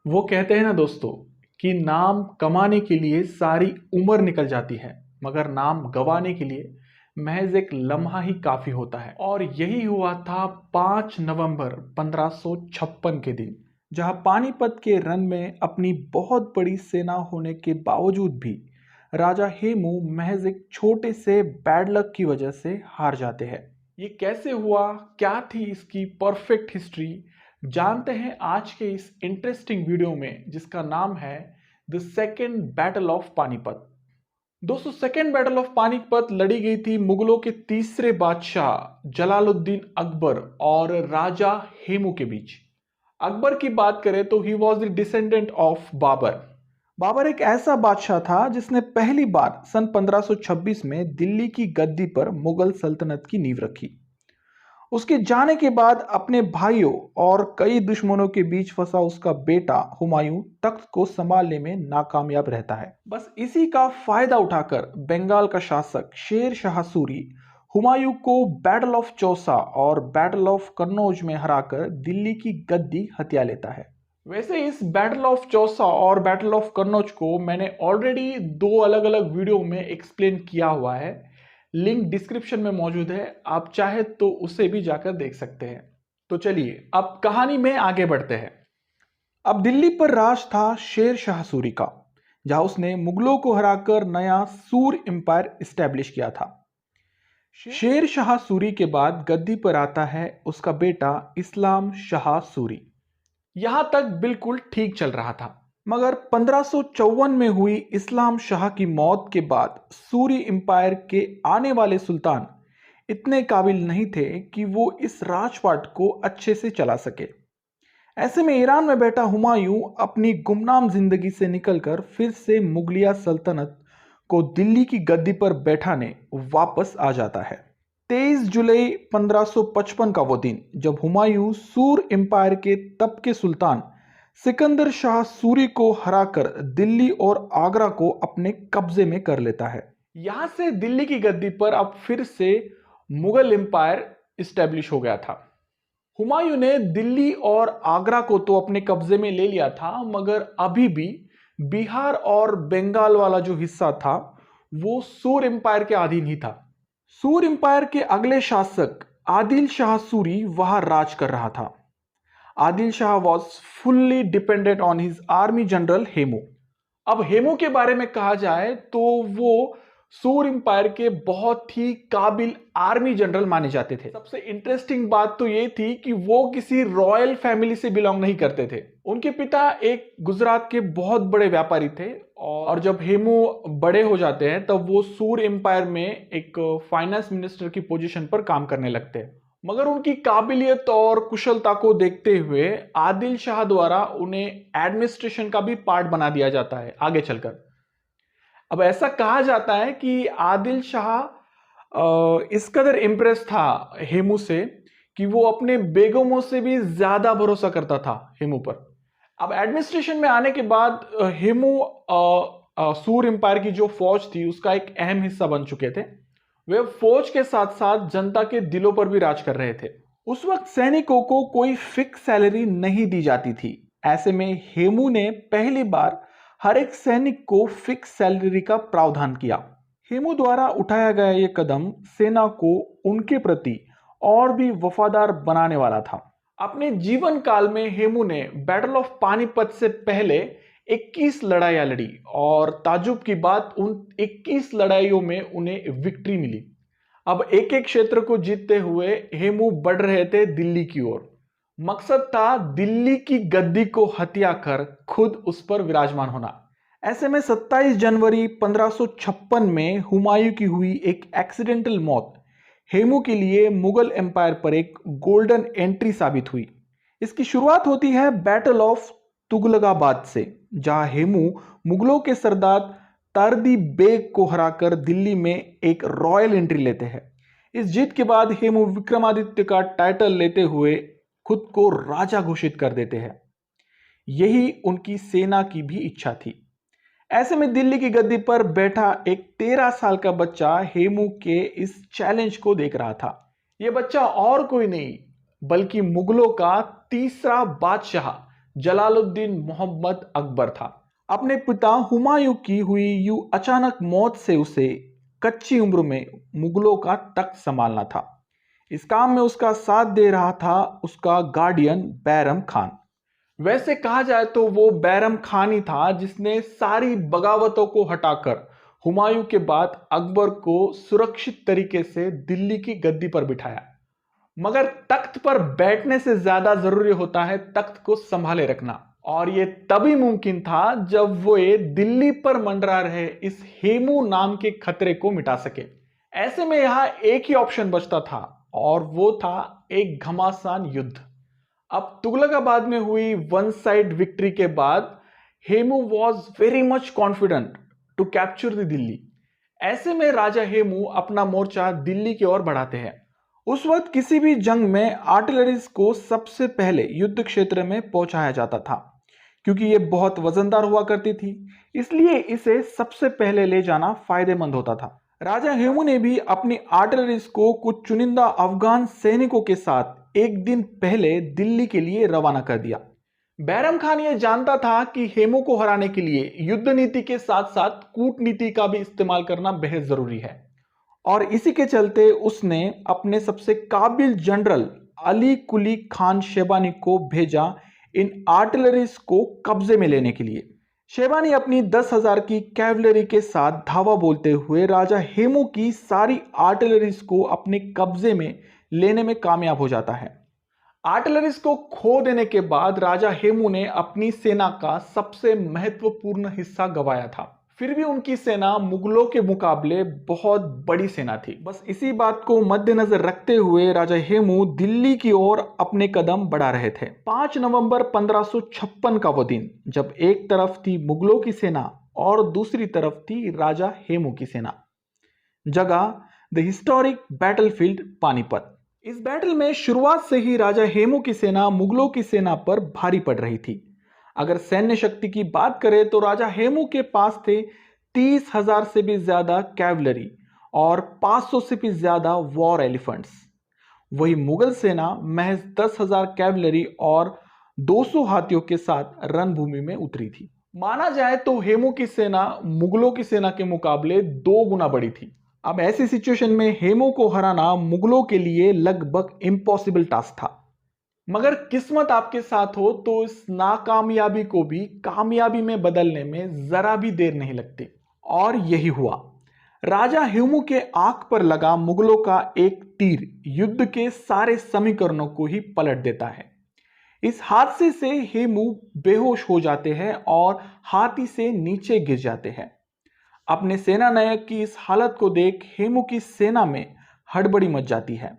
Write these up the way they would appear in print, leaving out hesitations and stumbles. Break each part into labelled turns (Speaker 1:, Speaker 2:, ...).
Speaker 1: वो कहते हैं ना दोस्तों कि नाम कमाने के लिए सारी उम्र निकल जाती है, मगर नाम गंवाने के लिए महज एक लम्हा ही काफी होता है। और यही हुआ था 5 नवंबर 1556 के दिन, जहां पानीपत के रण में अपनी बहुत बड़ी सेना होने के बावजूद भी राजा हेमू महज एक छोटे से बैड लक की वजह से हार जाते हैं। ये कैसे हुआ, क्या थी इसकी परफेक्ट हिस्ट्री, जानते हैं आज के इस इंटरेस्टिंग वीडियो में, जिसका नाम है the second battle of Panipat. दोस्तों, सेकेंड बैटल ऑफ पानीपत लड़ी गई थी मुगलों के तीसरे बादशाह जलालुद्दीन अकबर और राजा हेमू के बीच। अकबर की बात करें तो he was the descendant of Babur. Babur एक ऐसा बादशाह था जिसने पहली बार सन 1526 में दिल्ली की गद्दी पर मुगल सल्तनत की नींव रखी। उसके जाने के बाद अपने भाइयों और कई दुश्मनों के बीच फंसा उसका बेटा हुमायूं तख्त को संभालने में नाकामयाब रहता है। बस इसी का फायदा उठाकर बंगाल का शासक शेर शाह सूरी हुमायूं को बैटल ऑफ चौसा और बैटल ऑफ कन्नौज में हराकर दिल्ली की गद्दी हथिया लेता है। वैसे इस बैटल ऑफ चौसा और बैटल ऑफ कन्नौज को मैंने ऑलरेडी दो अलग अलग वीडियो में एक्सप्लेन किया हुआ है। लिंक डिस्क्रिप्शन में मौजूद है, आप चाहे तो उसे भी जाकर देख सकते हैं। तो चलिए अब कहानी में आगे बढ़ते हैं। अब दिल्ली पर राज था शेर शाह सूरी का, जहां उसने मुगलों को हराकर नया सूर एम्पायर स्टैब्लिश किया था। शेर शाह सूरी के बाद गद्दी पर आता है उसका बेटा इस्लाम शाह सूरी। यहां तक बिल्कुल ठीक चल रहा था, मगर 1554 में हुई इस्लाम शाह की मौत के बाद सूरी एम्पायर के आने वाले सुल्तान इतने काबिल नहीं थे कि वो इस राजपाट को अच्छे से चला सके। ऐसे में ईरान में बैठा हुमायूं अपनी गुमनाम जिंदगी से निकलकर फिर से मुगलिया सल्तनत को दिल्ली की गद्दी पर बैठाने वापस आ जाता है। 23 जुलाई 1555 का वो दिन जब हुमायूं सूर एम्पायर के तब के सुल्तान सिकंदर शाह सूरी को हराकर दिल्ली और आगरा को अपने कब्जे में कर लेता है। यहां से दिल्ली की गद्दी पर अब फिर से मुगल एम्पायर स्टैब्लिश हो गया था। हुमायूं ने दिल्ली और आगरा को तो अपने कब्जे में ले लिया था, मगर अभी भी बिहार और बंगाल वाला जो हिस्सा था वो सूर एम्पायर के अधीन ही था। सूर एम्पायर के अगले शासक आदिल शाह सूरी वहां राज कर रहा था। Adil Shah was fully dependent on his army general Hemu. अब हेमू के बारे में कहा जाए तो वो सूर एम्पायर के बहुत ही काबिल आर्मी जनरल माने जाते थे। सबसे इंटरेस्टिंग बात तो ये थी कि वो किसी रॉयल फैमिली से बिलोंग नहीं करते थे। उनके पिता एक गुजरात के बहुत बड़े व्यापारी थे, और जब हेमू बड़े हो जाते हैं तब वो सूर एम्पायर में एक फाइनेंस मिनिस्टर की पोजीशन पर काम करने लगते हैं। मगर उनकी काबिलियत और कुशलता को देखते हुए आदिल शाह द्वारा उन्हें एडमिनिस्ट्रेशन का भी पार्ट बना दिया जाता है आगे चलकर। अब ऐसा कहा जाता है कि आदिल शाह इस कदर इम्प्रेस था हेमू से कि वो अपने बेगमों से भी ज्यादा भरोसा करता था हेमू पर। अब एडमिनिस्ट्रेशन में आने के बाद हेमू सूर एम्पायर की जो फौज थी उसका एक अहम हिस्सा बन चुके थे। वे फौज के साथ साथ जनता के दिलों पर भी राज कर रहे थे। उस वक्त सैनिकों को कोई फिक्स सैलरी नहीं दी जाती थी। ऐसे में हेमू ने पहली बार हर एक सैनिक को फिक्स सैलरी का प्रावधान किया। हेमू द्वारा उठाया गया यह कदम सेना को उनके प्रति और भी वफादार बनाने वाला था। अपने जीवन काल में हेमू ने बैटल ऑफ पानीपत से पहले 21 लड़ाइयां लड़ी, और ताजुब की बात उन 21 लड़ाइयों में उन्हें विक्ट्री मिली। अब एक एक क्षेत्र को जीतते हुए हेमू बढ़ रहे थे दिल्ली की ओर। मकसद था दिल्ली की गद्दी को हत्या कर खुद उस पर विराजमान होना। ऐसे में 27 जनवरी 1556 में हुमायूं की हुई एक एक्सीडेंटल मौत हेमू के लिए मुगल एम्पायर पर एक गोल्डन एंट्री साबित हुई। इसकी शुरुआत होती है बैटल ऑफ तुगलकाबाद से, जहां हेमू मुगलों के सरदार तारदी बेग को हराकर दिल्ली में एक रॉयल एंट्री लेते हैं। इस जीत के बाद हेमू विक्रमादित्य का टाइटल लेते हुए खुद को राजा घोषित कर देते हैं। यही उनकी सेना की भी इच्छा थी। ऐसे में दिल्ली की गद्दी पर बैठा एक 13 साल का बच्चा हेमू के इस चैलेंज को देख रहा था। यह बच्चा और कोई नहीं बल्कि मुगलों का तीसरा बादशाह जलालुद्दीन मोहम्मद अकबर था। अपने पिता हुमायूं की हुई यूं अचानक मौत से उसे कच्ची उम्र में मुगलों का तख्त संभालना था। इस काम में उसका साथ दे रहा था उसका गार्डियन बैरम खान। वैसे कहा जाए तो वो बैरम खान ही था जिसने सारी बगावतों को हटाकर हुमायूं के बाद अकबर को सुरक्षित तरीके से दिल्ली की गद्दी पर बिठाया। मगर तख्त पर बैठने से ज्यादा जरूरी होता है तख्त को संभाले रखना, और ये तभी मुमकिन था जब वो ये दिल्ली पर मंडरा रहे इस हेमू नाम के खतरे को मिटा सके। ऐसे में यहां एक ही ऑप्शन बचता था और वो था एक घमासान युद्ध। अब तुगलकाबाद में हुई वन साइड विक्ट्री के बाद Hemu was very much confident to capture the Delhi. ऐसे में राजा हेमू अपना मोर्चा दिल्ली की ओर बढ़ाते हैं। उस वक्त किसी भी जंग में आर्टिलरीज को सबसे पहले युद्ध क्षेत्र में पहुंचाया जाता था, क्योंकि ये बहुत वजनदार हुआ करती थी, इसलिए इसे सबसे पहले ले जाना फायदेमंद होता था। राजा हेमू ने भी अपनी आर्टिलरीज को कुछ चुनिंदा अफगान सैनिकों के साथ एक दिन पहले दिल्ली के लिए रवाना कर दिया। बैरम खान यह जानता था कि हेमू को हराने के लिए युद्ध नीति के साथ साथ कूटनीति का भी इस्तेमाल करना बेहद जरूरी है, और इसी के चलते उसने अपने सबसे काबिल जनरल अली कुली खान शेबानी को भेजा इन आर्टिलरीज को कब्जे में लेने के लिए। शेबानी अपनी 10,000 की कैवलरी के साथ धावा बोलते हुए राजा हेमू की सारी आर्टिलरीज को अपने कब्जे में लेने में कामयाब हो जाता है। आर्टिलरीज को खो देने के बाद राजा हेमू ने अपनी सेना का सबसे महत्वपूर्ण हिस्सा गंवाया था। फिर भी उनकी सेना मुगलों के मुकाबले बहुत बड़ी सेना थी। बस इसी बात को मद्देनजर रखते हुए राजा हेमू दिल्ली की ओर अपने कदम बढ़ा रहे थे। 5 नवंबर 1556 का वो दिन जब एक तरफ थी मुगलों की सेना और दूसरी तरफ थी राजा हेमू की सेना। जगह द हिस्टोरिक बैटलफील्ड पानीपत। इस बैटल में शुरुआत से ही राजा हेमू की सेना मुगलों की सेना पर भारी पड़ रही थी। अगर सैन्य शक्ति की बात करें तो राजा हेमू के पास थे 30,000 से भी ज्यादा कैवलरी और 500 से भी ज्यादा वॉर एलिफेंट्स। वही मुगल सेना महज 10,000 कैवलरी और 200 हाथियों के साथ रणभूमि में उतरी थी। माना जाए तो हेमू की सेना मुगलों की सेना के मुकाबले 2 गुना बड़ी थी। अब ऐसी सिचुएशन में हेमू को हराना मुगलों के लिए लगभग इम्पॉसिबल टास्क था। मगर किस्मत आपके साथ हो तो इस नाकामयाबी को भी कामयाबी में बदलने में जरा भी देर नहीं लगती, और यही हुआ। राजा हेमू के आंख पर लगा मुगलों का एक तीर युद्ध के सारे समीकरणों को ही पलट देता है। इस हादसे से हेमू बेहोश हो जाते हैं और हाथी से नीचे गिर जाते हैं। अपने सेना नायक की इस हालत को देख हेमू की सेना में हड़बड़ी मच जाती है।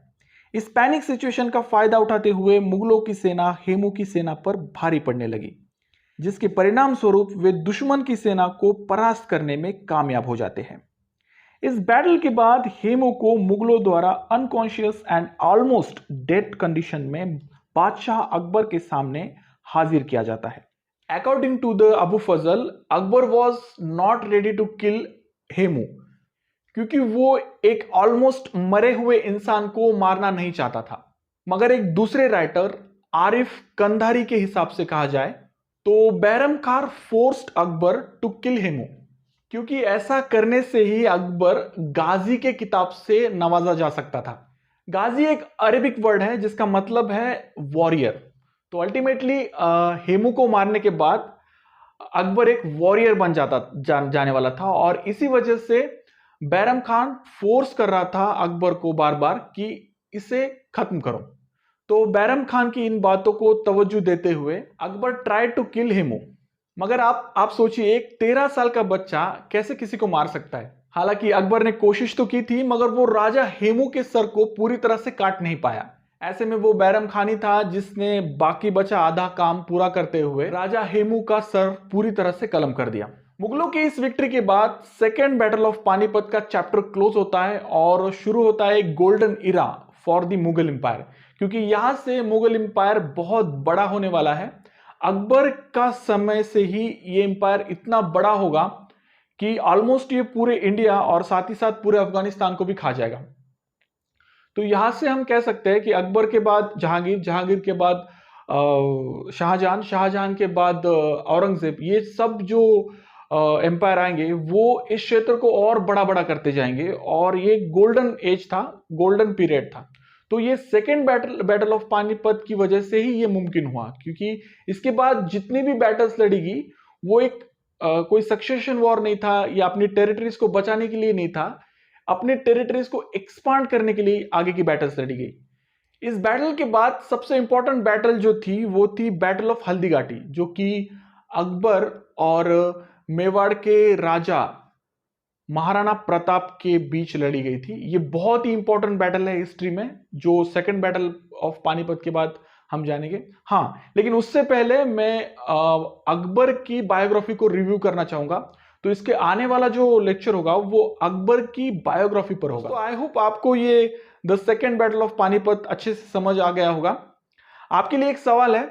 Speaker 1: इस पैनिक सिचुएशन का फायदा उठाते हुए मुगलों की सेना हेमू की सेना पर भारी पड़ने लगी, जिसके परिणाम स्वरूप वे दुश्मन की सेना को परास्त करने में कामयाब हो जाते हैं। इस बैटल के बाद हेमू को मुगलों द्वारा unconscious and almost dead condition में बादशाह अकबर के सामने हाजिर किया जाता है। According to the Abu Fazal, Akbar was not ready to kill Hemu, क्योंकि वो एक ऑलमोस्ट मरे हुए इंसान को मारना नहीं चाहता था। मगर एक दूसरे राइटर आरिफ कंधारी के हिसाब से कहा जाए तो Bairam Khan forced Akbar to kill Hemu, क्योंकि ऐसा करने से ही अकबर गाजी के किताब से नवाजा जा सकता था। गाजी एक अरेबिक वर्ड है जिसका मतलब है वॉरियर। तो अल्टीमेटली हेमू को मारने के बाद अकबर एक वॉरियर बन जाने वाला था, और इसी वजह से बैरम खान फोर्स कर रहा था अकबर को बार बार कि इसे खत्म करो। तो बैरम खान की इन बातों को तवज्जो देते हुए Akbar try to kill Hemu. मगर आप सोचिए, एक 13 साल का बच्चा कैसे किसी को मार सकता है। हालांकि अकबर ने कोशिश तो की थी, मगर वो राजा हेमू के सर को पूरी तरह से काट नहीं पाया। ऐसे में वो बैरम खान ही था जिसने बाकी बचा आधा काम पूरा करते हुए राजा हेमू का सर पूरी तरह से कलम कर दिया। मुगलों की इस विक्ट्री के बाद सेकेंड बैटल ऑफ पानीपत का चैप्टर क्लोज होता है और शुरू होता है एक golden era for the Mughal empire, क्योंकि यहां से मुगल एम्पायर बहुत बड़ा होने वाला है। अकबर का समय से ही ये एम्पायर इतना बड़ा होगा कि ऑलमोस्ट ये पूरे इंडिया और साथ ही साथ पूरे अफगानिस्तान को भी खा जाएगा। तो यहां से हम कह सकते हैं कि अकबर के बाद जहांगीर, जहांगीर के बाद शाहजहां के बाद औरंगजेब, ये सब जो एम्पायर आएंगे वो इस क्षेत्र को और बड़ा बड़ा करते जाएंगे और ये गोल्डन एज था, गोल्डन पीरियड था। तो ये सेकेंड बैटल ऑफ पानीपत की वजह से ही ये मुमकिन हुआ, क्योंकि इसके बाद जितनी भी बैटल्स लड़ीगी वो एक कोई सक्सेशन वॉर नहीं था या अपनी टेरिटरीज को बचाने के लिए नहीं था, अपने टेरिटरीज को एक्सपांड करने के लिए आगे की बैटल्स लड़ी गई। इस बैटल के बाद सबसे इंपॉर्टेंट बैटल जो थी वो थी बैटल ऑफ हल्दीघाटी, जो कि अकबर और मेवाड़ के राजा महाराणा प्रताप के बीच लड़ी गई थी। ये बहुत ही इंपॉर्टेंट बैटल है हिस्ट्री में, जो सेकंड बैटल ऑफ पानीपत के बाद हम जानेंगे। हाँ, लेकिन उससे पहले मैं अकबर की बायोग्राफी को रिव्यू करना चाहूंगा। तो इसके आने वाला जो लेक्चर होगा वो अकबर की बायोग्राफी पर होगा। तो आई होप आपको ये the second battle of Panipat अच्छे से समझ आ गया होगा। आपके लिए एक सवाल है,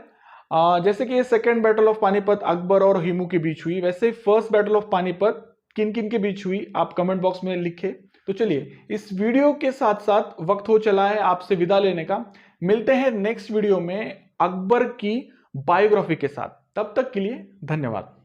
Speaker 1: जैसे कि ये second battle of Panipat Akbar और हिमू के बीच हुई, वैसे फर्स्ट बैटल ऑफ पानीपत किन किन के बीच हुई, आप कमेंट बॉक्स में लिखें। तो चलिए, इस वीडियो के साथ साथ वक्त हो चला है आपसे विदा लेने का। मिलते हैं नेक्स्ट वीडियो में अकबर की बायोग्राफी के साथ। तब तक के लिए धन्यवाद।